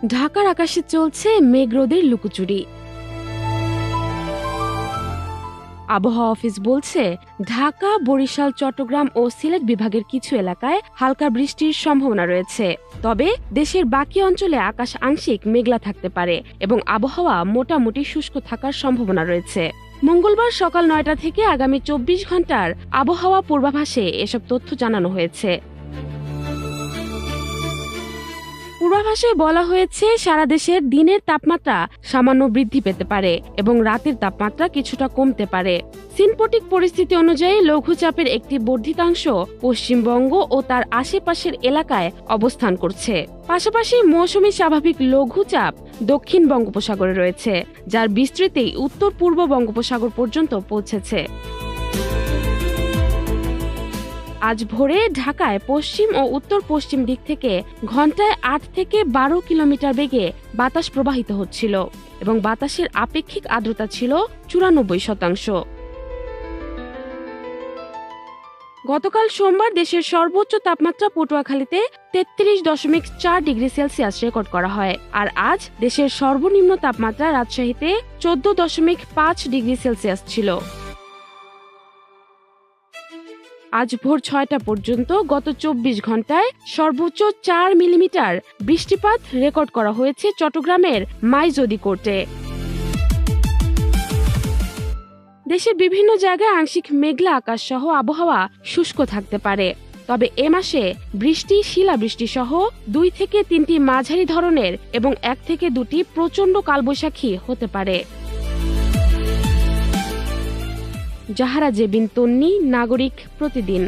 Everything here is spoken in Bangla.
ঢাকার আকাশে চলছে মেঘরোদের লুকোচুরি। আবহাওয়া অফিস বলছে, ঢাকা, বরিশাল, চট্টগ্রাম ও সিলেট বিভাগের কিছু এলাকায় হালকা বৃষ্টির সম্ভাবনা রয়েছে। তবে দেশের বাকি অঞ্চলে আকাশ আংশিক মেঘলা থাকতে পারে এবং আবহাওয়া মোটামুটি শুষ্ক থাকার সম্ভাবনা রয়েছে। মঙ্গলবার সকাল ৯টা থেকে আগামী ২৪ ঘন্টার আবহাওয়া পূর্বাভাসে এসব তথ্য জানানো হয়েছে। পূর্বাভাসে বলা হয়েছে, সারা দেশের দিনের তাপমাত্রা সামান্য বৃদ্ধি পেতে পারে এবং রাতের তাপমাত্রা কিছুটা কমতে পারে। সিনপটিক পরিস্থিতি অনুযায়ী লঘুচাপের একটি বর্ধিতাংশ পশ্চিমবঙ্গ ও তার আশেপাশের এলাকায় অবস্থান করছে। পাশাপাশি মৌসুমী স্বাভাবিক লঘুচাপ দক্ষিণ বঙ্গোপসাগরে রয়েছে, যার বিস্তৃতি উত্তর পূর্ব বঙ্গোপসাগর পর্যন্ত পৌঁছেছে। আজ ভোরে ঢাকায় পশ্চিম ও উত্তর পশ্চিম দিক থেকে ঘন্টায় ৮ থেকে ১২ কিলোমিটার বেগে বাতাস প্রবাহিত হচ্ছিল এবং বাতাসের আপেক্ষিক আর্দ্রতা ছিল ৯৪%। গতকাল সোমবার দেশের সর্বোচ্চ তাপমাত্রা পটুয়াখালীতে ৩৩.৪ ডিগ্রি সেলসিয়াস রেকর্ড করা হয়, আর আজ দেশের সর্বনিম্ন তাপমাত্রা রাজশাহীতে ১৪.৫ ডিগ্রি সেলসিয়াস ছিল। আজ ভোর ৬টা পর্যন্ত গত ২৪ ঘন্টায় সর্বোচ্চ ৪ মিলিমিটার বৃষ্টিপাত রেকর্ড করা হয়েছে চট্টগ্রামের মাইজদি কোর্টে। দেশের বিভিন্ন জায়গায় আংশিক মেঘলা আকাশ সহ আবহাওয়া শুষ্ক থাকতে পারে। তবে এ মাসে বৃষ্টি, শিলাবৃষ্টি সহ ২ থেকে ৩টি মাঝারি ধরনের এবং ১ থেকে ২টি প্রচণ্ড কালবৈশাখী হতে পারে। জাহারা জেবিন তন্নি, নাগরিক প্রতিদিন।